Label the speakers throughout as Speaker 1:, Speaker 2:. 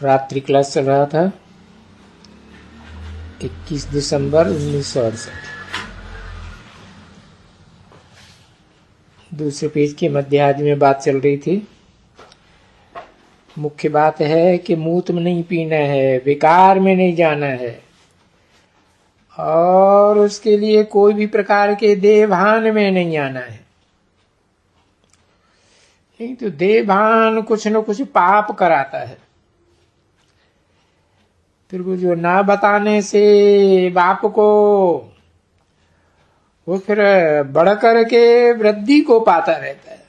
Speaker 1: रात्रि क्लास चल रहा था 21 दिसंबर 1968। दूसरे पेज के मध्य आदि में बात चल रही थी। मुख्य बात है कि मूत में नहीं पीना है, विकार में नहीं जाना है, और उसके लिए कोई भी प्रकार के देवभान में नहीं आना है। नहीं तो देवभान कुछ न कुछ पाप कराता है। फिर वो जो ना बताने से बाप को वो फिर बढ़ कर के वृद्धि को पाता रहता है।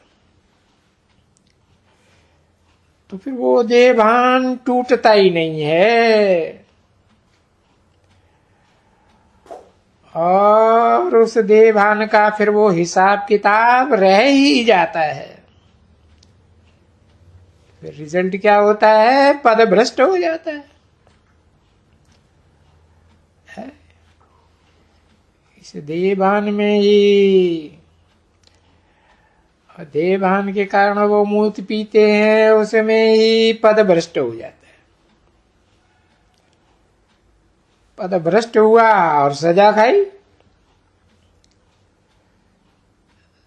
Speaker 1: तो फिर वो देवभान टूटता ही नहीं है, और उस देवभान का फिर वो हिसाब किताब रह ही जाता है। फिर रिजल्ट क्या होता है? पद भ्रष्ट हो जाता है। इस देवभान में ही, देवभान के कारण वो मूत पीते हैं, उसमें ही पद भ्रष्ट हो जाता है। पद भ्रष्ट हुआ और सजा खाई।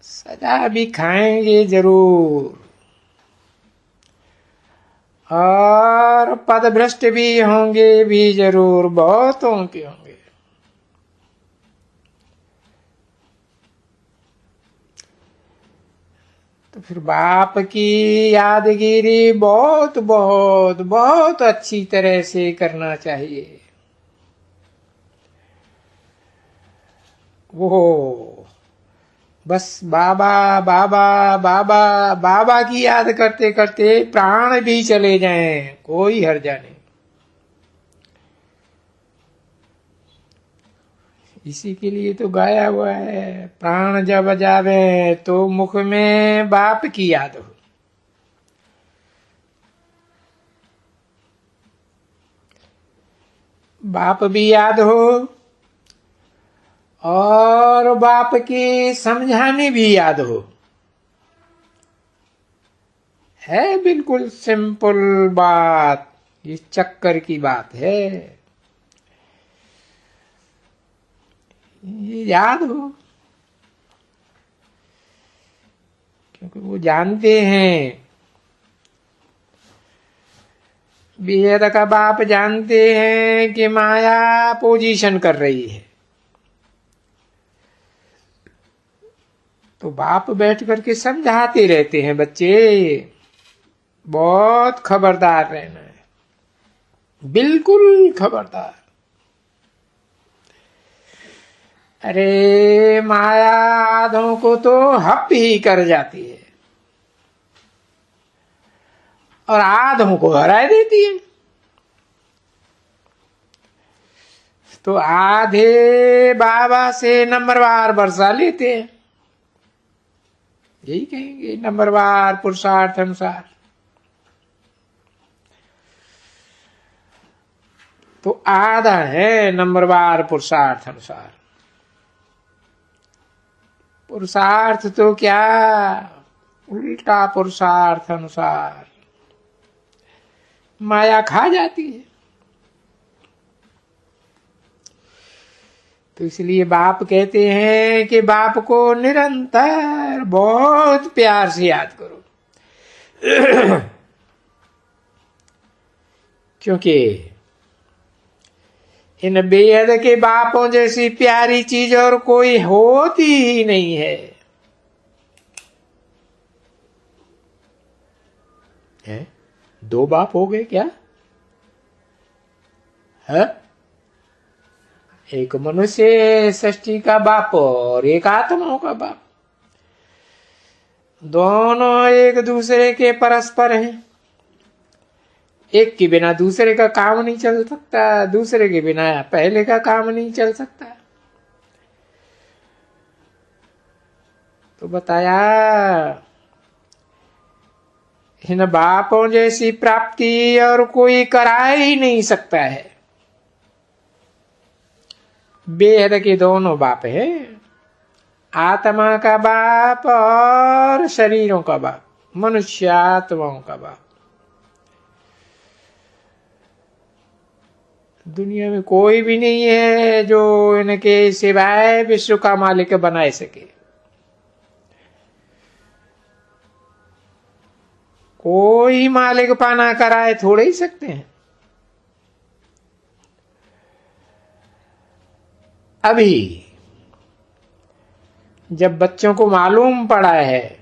Speaker 1: सजा भी खाएंगे जरूर, और पद भ्रष्ट भी होंगे भी जरूर, बहुतों के होंगे। तो फिर बाप की यादगिरी बहुत बहुत बहुत अच्छी तरह से करना चाहिए। वो बस बाबा बाबा बाबा बाबा की याद करते करते प्राण भी चले जाएं, कोई हर्जा नहीं। इसी के लिए तो गाया हुआ है, प्राण जब जावे तो मुख में बाप की याद हो। बाप भी याद हो और बाप की समझाने भी याद हो। है बिल्कुल सिंपल बात, ये चक्कर की बात है। ये याद हो, क्योंकि वो जानते हैं, बेहद का बाप जानते हैं कि माया पोजीशन कर रही है। तो बाप बैठ करके समझाते रहते हैं, बच्चे बहुत खबरदार रहना है, बिल्कुल खबरदार। अरे माया आधों को तो हप ही कर जाती है और आधों को हरा देती है। तो आधे बाबा से नंबरवार बरसा लेते हैं, यही कहेंगे, नंबरवार पुरुषार्थ अनुसार। तो आधा है नंबरवार पुरुषार्थ अनुसार। पुरुषार्थ तो क्या, उल्टा पुरुषार्थ अनुसार माया खा जाती है। तो इसलिए बाप कहते हैं कि बाप को निरंतर बहुत प्यार से याद करो। क्योंकि इन बेहद के बापों जैसी प्यारी चीज और कोई होती ही नहीं है। दो बाप हो गए क्या? है एक मनुष्य सृष्टि का बाप और एक आत्माओं का बाप। दोनों एक दूसरे के परस्पर हैं। एक के बिना दूसरे का काम नहीं चल सकता, दूसरे के बिना पहले का काम नहीं चल सकता। तो बताया, इन बापों जैसी प्राप्ति और कोई करा ही नहीं सकता है। बेहद के दोनों बाप है, आत्मा का बाप और शरीरों का बाप, मनुष्य आत्माओं का बाप। दुनिया में कोई भी नहीं है जो इनके सिवाय विश्व का मालिक बना सके। कोई मालिक पाना कराए थोड़े ही सकते हैं। अभी जब बच्चों को मालूम पड़ा है,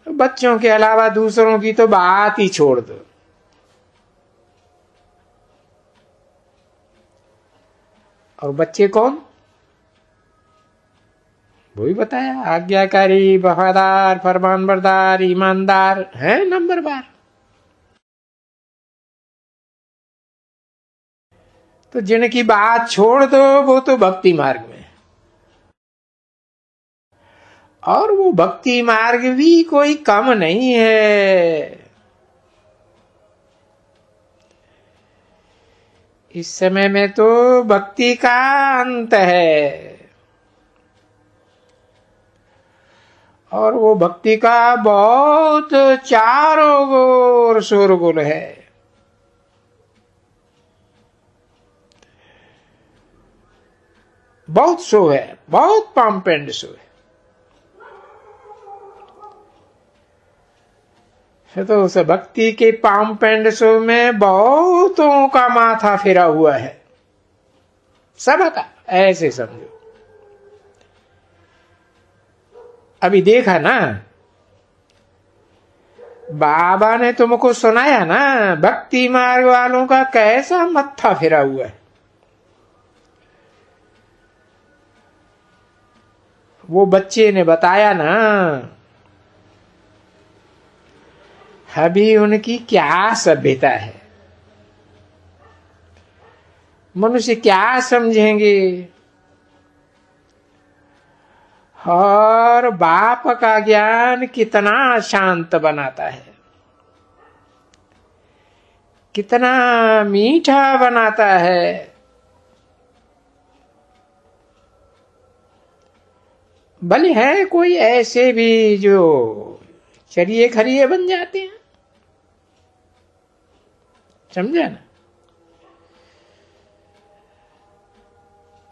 Speaker 1: बच्चों के अलावा दूसरों की तो बात ही छोड़ दो। और बच्चे कौन? वही बताया, आज्ञाकारी, वफादार, फरमानबरदार, ईमानदार है नंबर बार। तो जिनकी बात छोड़ दो वो तो भक्ति मार्ग में, और वो भक्ति मार्ग भी कोई कम नहीं है। इस समय में तो भक्ति का अंत है, और वो भक्ति का बहुत चारों ओर शोरगुल है। बहुत शो है, बहुत पम्पेंड शो है। तो उस भक्ति के पम्पेंड शो में बहुतों का माथा फिरा हुआ है, सबका, ऐसे समझो। अभी देखा ना, बाबा ने तुमको सुनाया ना भक्ति मार्ग वालों का कैसा मत्था फिरा हुआ है। वो बच्चे ने बताया ना, अभी उनकी क्या सभ्यता है, मनुष्य क्या समझेंगे। और बाप का ज्ञान कितना शांत बनाता है, कितना मीठा बनाता है। भले है कोई ऐसे भी जो चरिए खरिए बन जाते हैं, समझा ना।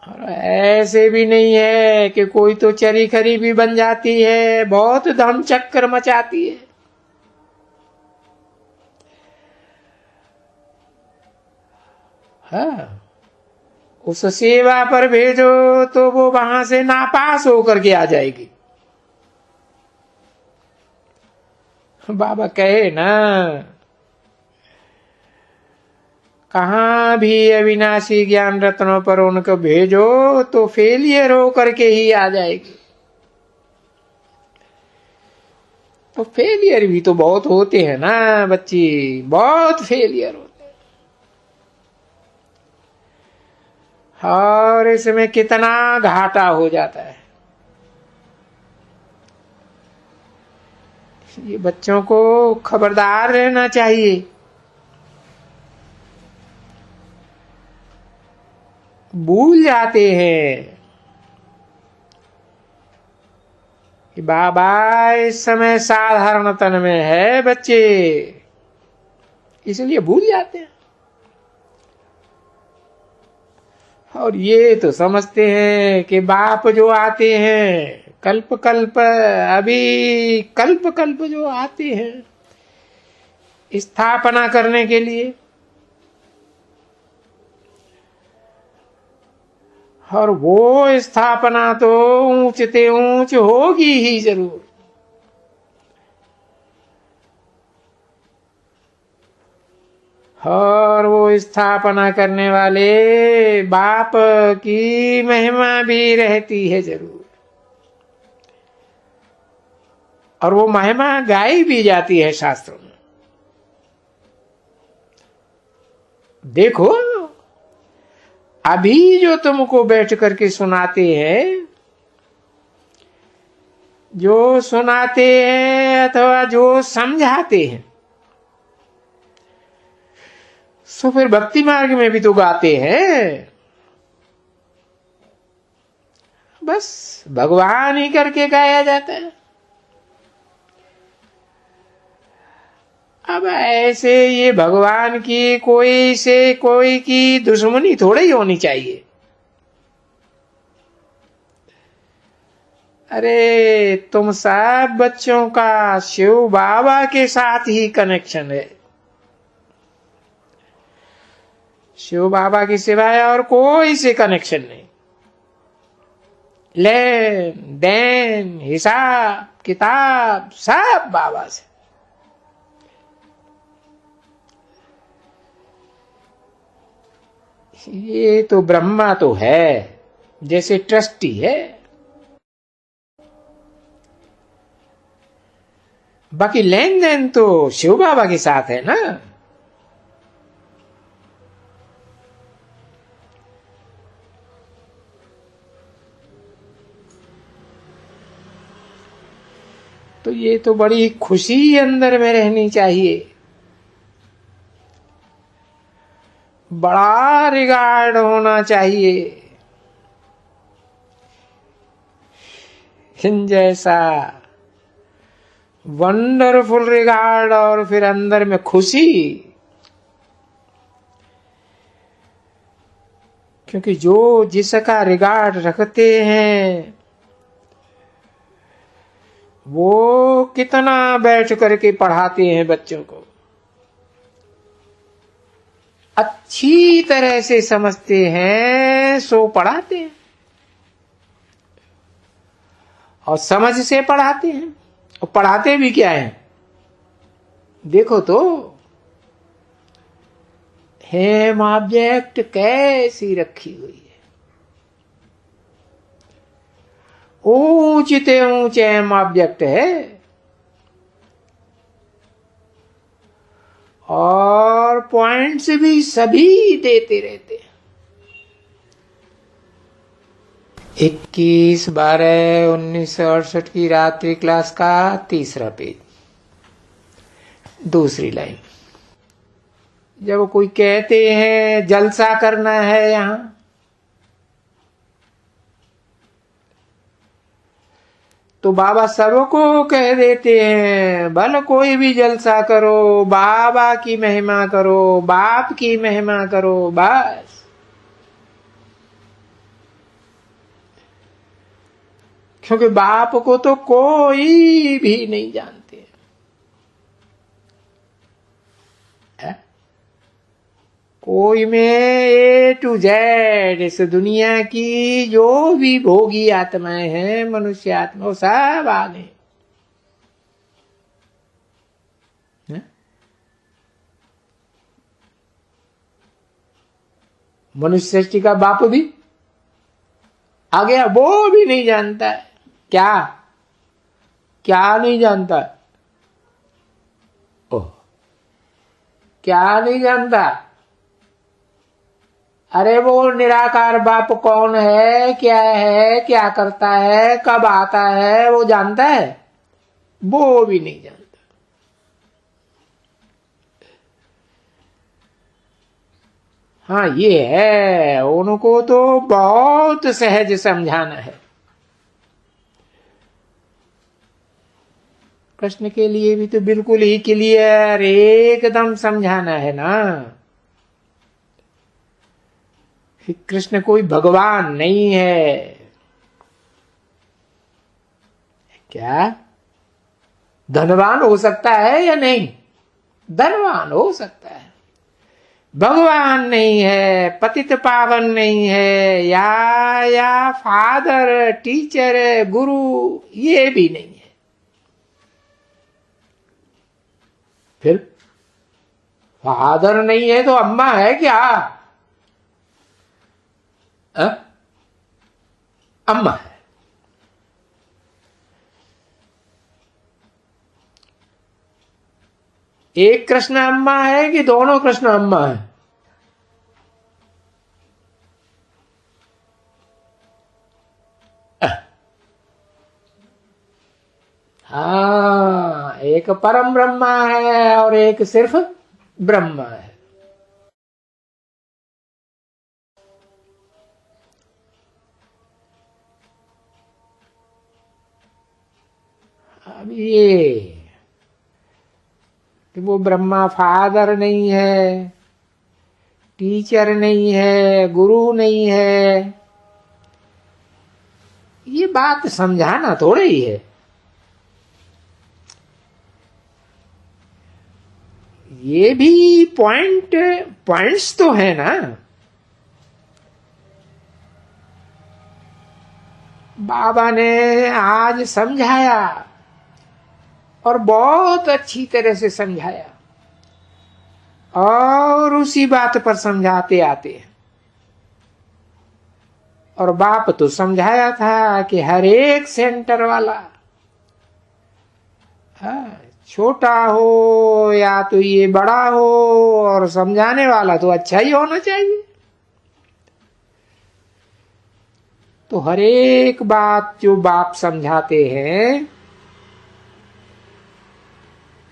Speaker 1: और ऐसे भी नहीं है कि कोई तो चरी खरी भी बन जाती है, बहुत धम चक्कर मचाती है। हाँ, उस सेवा पर भेजो तो वो वहां से नापास होकर के आ जाएगी। बाबा कहे ना, कहां भी अविनाशी ज्ञान रत्नों पर उनको भेजो तो फेलियर होकर के ही आ जाएगी। तो फेलियर भी तो बहुत होते हैं ना बच्ची, बहुत फेलियर होते हैं। और इसमें कितना घाटा हो जाता है। ये बच्चों को खबरदार रहना चाहिए। भूल जाते हैं कि बाबा इस समय साधारण तन में है बच्चे, इसलिए भूल जाते हैं। और ये तो समझते हैं कि बाप जो आते हैं कल्प कल्प, अभी कल्प कल्प जो आते हैं स्थापना करने के लिए, और वो स्थापना तो ऊंचते ऊंच होगी ही जरूर। और वो स्थापना करने वाले बाप की महिमा भी रहती है जरूर, और वो महिमा गाई भी जाती है शास्त्रों में। देखो, अभी जो तुमको बैठ करके सुनाते हैं, जो सुनाते हैं अथवा जो समझाते हैं, सो फिर भक्ति मार्ग में भी तो गाते हैं। बस भगवान ही करके गाया जाता है। अब ऐसे ये भगवान की कोई से कोई की दुश्मनी थोड़ी ही होनी चाहिए। अरे तुम सब बच्चों का शिव बाबा के साथ ही कनेक्शन है। शिव बाबा के सिवाय और कोई से कनेक्शन नहीं। लेन देन हिसाब किताब सब बाबा से। ये तो ब्रह्मा तो है, जैसे ट्रस्टी है, बाकी लेन देन तो शिव बाबा के साथ है ना। तो ये तो बड़ी खुशी अंदर में रहनी चाहिए, बड़ा रिगार्ड होना चाहिए। इन जैसा वंडरफुल रिगार्ड और फिर अंदर में खुशी। क्योंकि जो जिसका रिगार्ड रखते हैं वो कितना बैठ करके पढ़ाते हैं बच्चों को, अच्छी तरह से समझते हैं सो पढ़ाते हैं, और समझ से पढ़ाते हैं। और पढ़ाते भी क्या है देखो तो, हेम ऑब्जेक्ट कैसी रखी हुई है, ऊंचे ऊंचे हेम ऑब्जेक्ट है, और पॉइंट्स भी सभी देते रहते हैं। 21/12/1968 की रात्रि क्लास का 3रा पेज, 2री लाइन। जब कोई कहते हैं जलसा करना है यहां, तो बाबा सबको कह देते हैं भले कोई भी जलसा करो, बाबा की महिमा करो, बाप की महिमा करो, बस। क्योंकि बाप को तो कोई भी नहीं जानते है? कोई में A to Z इस दुनिया की जो भी भोगी आत्माएं हैं, मनुष्य आत्मा, वो सब आ गए। मनुष्य सृष्टि का बाप भी आ गया, वो भी नहीं जानता है। क्या क्या नहीं जानता? ओह, क्या नहीं जानता? अरे वो निराकार बाप कौन है, क्या करता है, कब आता है, वो जानता है? वो भी नहीं जानता। हाँ ये है, उनको तो बहुत सहज समझाना है। कृष्ण के लिए भी तो बिल्कुल ही क्लियर एकदम समझाना है ना कि कृष्ण कोई भगवान नहीं है। क्या धनवान हो सकता है या नहीं? धनवान हो सकता है, भगवान नहीं है, पतित पावन नहीं है, या फादर, टीचर, गुरु, ये भी नहीं है। फिर फादर नहीं है तो अम्मा है क्या? अम्मा है। एक कृष्ण अम्मा है कि दोनों कृष्ण अम्मा है? हाँ, एक परम ब्रह्मा है और एक सिर्फ ब्रह्मा है। अब ये कि वो ब्रह्मा फादर नहीं है, टीचर नहीं है, गुरु नहीं है। ये बात समझाना थोड़ा ही है। ये भी पॉइंट्स तो है ना। बाबा ने आज समझाया और बहुत अच्छी तरह से समझाया, और उसी बात पर समझाते आते हैं। और बाप तो समझाया था कि हर एक सेंटर वाला, छोटा हो या तो ये बड़ा हो, और समझाने वाला तो अच्छा ही होना चाहिए। तो हर एक बात जो बाप समझाते हैं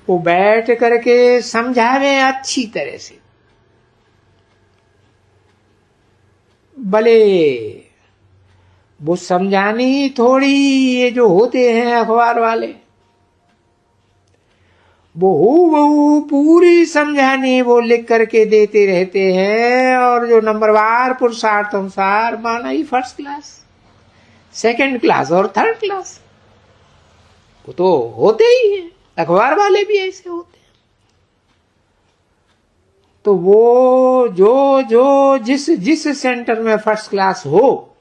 Speaker 1: वो बैठ करके समझावे अच्छी तरह से। भले वो समझानी थोड़ी, ये जो होते हैं अखबार वाले, वो हूबहू पूरी समझानी वो लिख करके देते रहते हैं। और जो नंबरवार पुरुषार्थ अनुसार माना ही फर्स्ट क्लास, सेकंड क्लास और थर्ड क्लास, वो तो होते ही हैं। अखबार वाले भी ऐसे होते हैं। तो वो जो जिस सेंटर में फर्स्ट क्लास हो,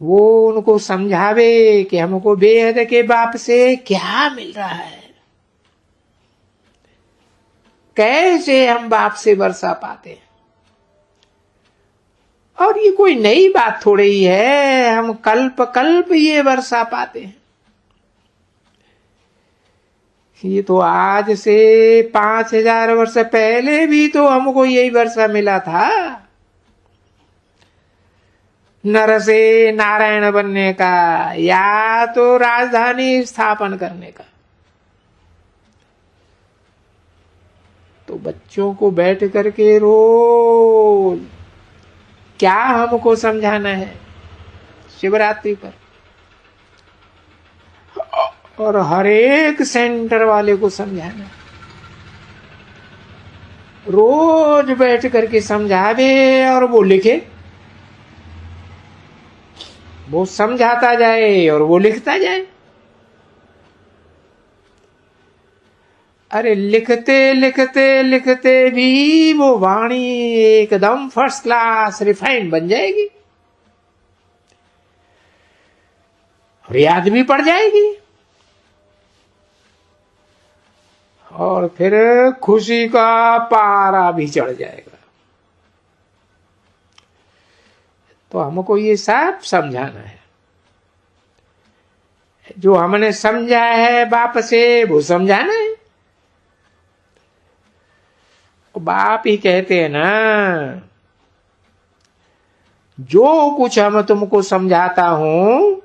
Speaker 1: वो उनको समझावे कि हमको बेहद के बाप से क्या मिल रहा है, कैसे हम बाप से वर्षा पाते हैं। और ये कोई नई बात थोड़ी ही है, हम कल्प कल्प ये वर्षा पाते हैं। ये तो आज से 5000 वर्ष पहले भी तो हमको यही वर्षा मिला था, नर से नारायण बनने का या तो राजधानी स्थापन करने का। तो बच्चों को बैठ करके रोज क्या हमको समझाना है शिवरात्रि पर, और हर एक सेंटर वाले को समझाना, रोज बैठ करके समझावे और वो लिखे, वो समझाता जाए और वो लिखता जाए। अरे लिखते लिखते लिखते भी वो वाणी एकदम फर्स्ट क्लास रिफाइंड बन जाएगी और याद भी पड़ जाएगी। और फिर खुशी का पारा भी चढ़ जाएगा। तो हमको ये सब समझाना है। जो हमने समझा है बाप से वो समझाना है। बाप ही कहते हैं ना, जो कुछ हम तुमको समझाता हूं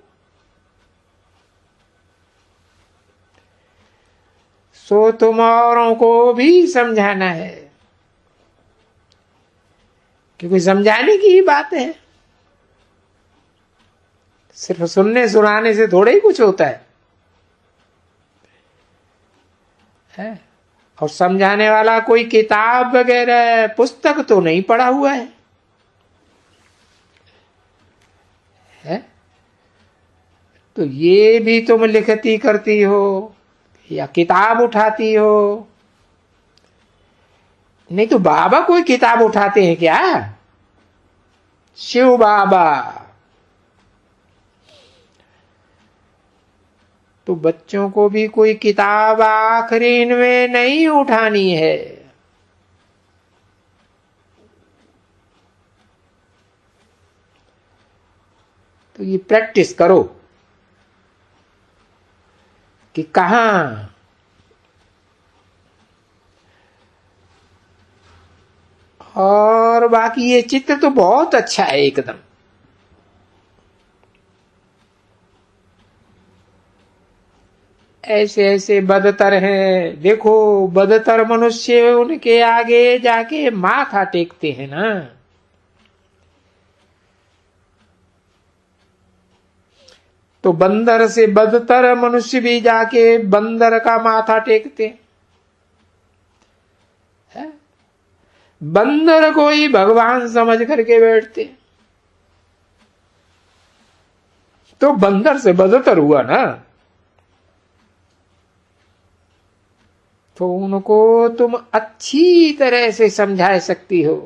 Speaker 1: सो तुम औरों को भी समझाना है, क्योंकि समझाने की ही बात है। सिर्फ सुनने सुनाने से थोड़ा ही कुछ होता है? और समझाने वाला कोई किताब वगैरह पुस्तक तो नहीं पढ़ा हुआ है? तो ये भी तुम लिखती करती हो या किताब उठाती हो? नहीं तो बाबा कोई किताब उठाते हैं क्या? शिव बाबा। तो बच्चों को भी कोई किताब आखिरी में नहीं उठानी है। तो ये प्रैक्टिस करो कि कहां और बाकी ये चित्र तो बहुत अच्छा है एकदम। ऐसे ऐसे बदतर हैं, देखो बदतर मनुष्य उनके आगे जाके माथा टेकते हैं ना। तो बंदर से बदतर मनुष्य भी जाके बंदर का माथा टेकते हैं। बंदर को ही भगवान समझ करके बैठते, तो बंदर से बदतर हुआ ना। तो उनको तुम अच्छी तरह से समझा सकती हो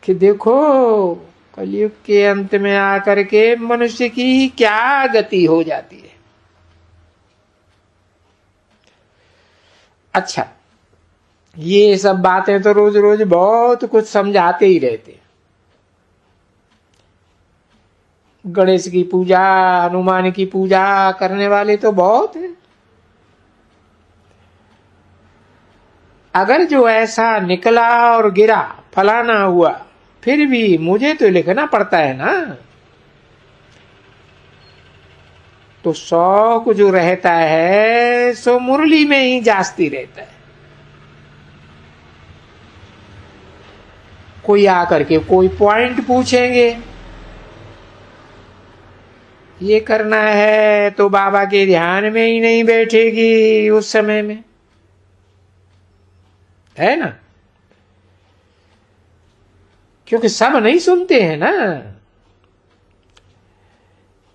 Speaker 1: कि देखो कलयुग के अंत में आकर के मनुष्य की क्या गति हो जाती है। अच्छा, ये सब बातें तो रोज रोज बहुत कुछ समझाते ही रहते। गणेश की पूजा, हनुमान की पूजा करने वाले तो बहुत हैं। अगर जो ऐसा निकला और गिरा, फलाना हुआ, फिर भी मुझे तो लिखना पड़ता है ना। तो शौक जो रहता है सो मुरली में ही जास्ती रहता है। कोई आकर के कोई पॉइंट पूछेंगे, ये करना है तो बाबा के ध्यान में ही नहीं बैठेगी उस समय में, है ना। क्योंकि सब नहीं सुनते हैं ना,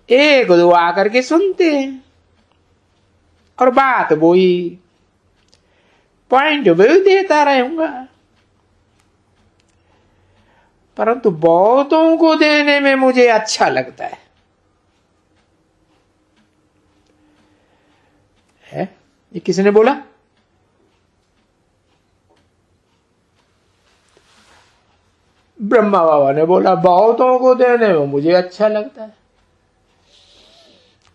Speaker 1: एक दो आकर के सुनते हैं और बात वही पॉइंट भी देता रहूंगा। परंतु बहुतों को देने में मुझे अच्छा लगता है। ये किसने बोला? ब्रह्मा बाबा ने बोला बहुतों को देने में मुझे अच्छा लगता है।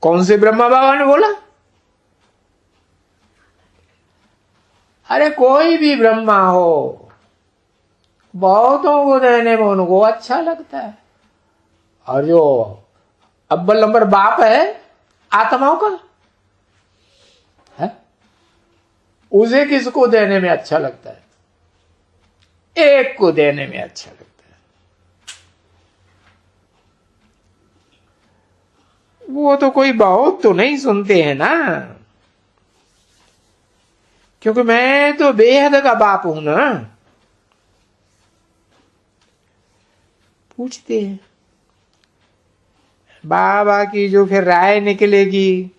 Speaker 1: कौन से ब्रह्मा बाबा ने बोला? अरे कोई भी ब्रह्मा हो, बहुतों को देने में उनको अच्छा लगता है। और जो अव्वल नंबर बाप है आत्माओं का, है उसे किसको देने में अच्छा लगता है? एक को देने में अच्छा लगता है। वो तो कोई बहुत तो नहीं सुनते हैं ना, क्योंकि मैं तो बेहद का बाप हूं ना। पूछते हैं बाबा की जो फिर राय निकलेगी,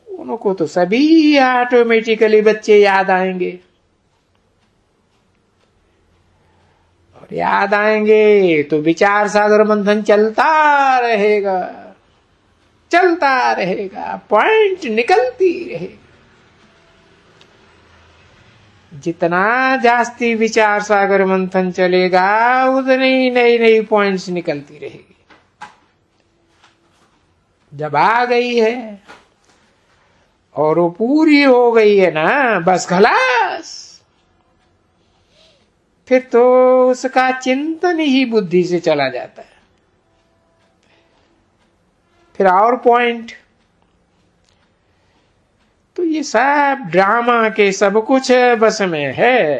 Speaker 1: उनको तो सभी ऑटोमेटिकली बच्चे याद आएंगे। और याद आएंगे तो विचार सागर मंथन चलता रहेगा, चलता रहेगा, पॉइंट निकलती रहेगी। जितना जास्ती विचार सागर मंथन चलेगा उतनी नई नई पॉइंट्स निकलती रहेगी। जब आ गई है और वो पूरी हो गई है ना, बस खलास, फिर तो उसका चिंतन ही बुद्धि से चला जाता है। फिर और पॉइंट, तो ये सब ड्रामा के सब कुछ बस में है।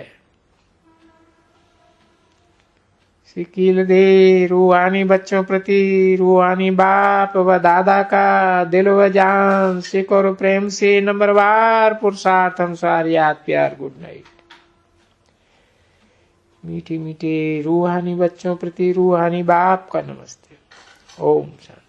Speaker 1: सिकील दे रूहानी बच्चों प्रति रूहानी बाप व दादा का दिल व जान सिख और प्रेम से नंबरवार पुरुषार्थ अनुसार याद प्यार गुड नाइट। मीठे मीठे रूहानी बच्चों प्रति रूहानी बाप का नमस्ते। ओम शांति।